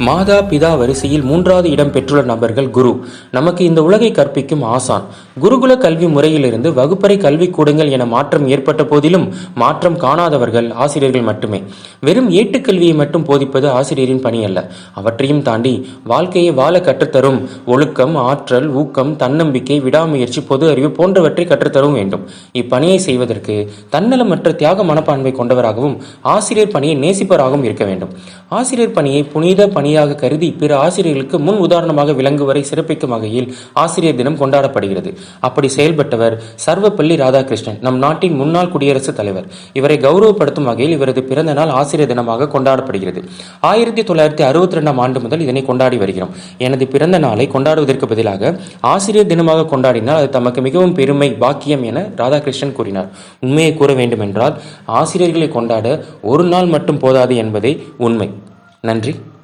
மாதா பிதா வரிசையில் 3வது இடம் பெற்றுள்ள நபர்கள் குரு. நமக்கு இந்த உலகை கற்பிக்கும் ஆசான். குருகுல கல்வி முறையிலிருந்து வகுப்பறை கல்விக்கூடங்கள் என மாற்றம் ஏற்பட்ட போதிலும் மாற்றம் காணாதவர்கள் ஆசிரியர்கள் மட்டுமே. வெறும் ஏட்டுக்கல்வியை மட்டும் போதிப்பது ஆசிரியரின் பணி அல்ல. அவற்றையும் தாண்டி வாழ்க்கையை வாழ கற்றுத்தரும் ஒழுக்கம், ஆற்றல், ஊக்கம், தன்னம்பிக்கை, விடாமுயற்சி, பொது அறிவு போன்றவற்றை கற்றுத்தரவும் வேண்டும். இப்பணியை செய்வதற்கு தன்னலமற்ற தியாக மனப்பான்மை கொண்டவராகவும் ஆசிரியர் பணியை நேசிப்பவராகவும் இருக்க வேண்டும். ஆசிரியர் பணியை புனித பணியாக கருதி பிற ஆசிரியர்களுக்கு முன் உதாரணமாக விளங்குவரை சிறப்பிக்கும் வகையில் ஆசிரியர் தினம் கொண்டாடப்படுகிறது. அப்படி செயல்பட்டவர் சர்வப்பள்ளி ராதாகிருஷ்ணன், நம் நாட்டின் முன்னாள் குடியரசுத் தலைவர். இவரை கௌரவப்படுத்தும் வகையில் இவரது பிறந்த நாள் ஆசிரியர் தினமாக கொண்டாடப்படுகிறது. 1962ஆம் ஆண்டு முதல் இதனை கொண்டாடி வருகிறோம். எனது பிறந்த நாளை கொண்டாடுவதற்கு பதிலாக ஆசிரியர் தினமாக கொண்டாடினால் அது தமக்கு மிகவும் பெருமை, பாக்கியம் என ராதாகிருஷ்ணன் கூறினார். உண்மையை கூற வேண்டுமென்றால் ஆசிரியர்களை கொண்டாட ஒரு நாள் மட்டும் போதாது என்பதே உண்மை. நன்றி.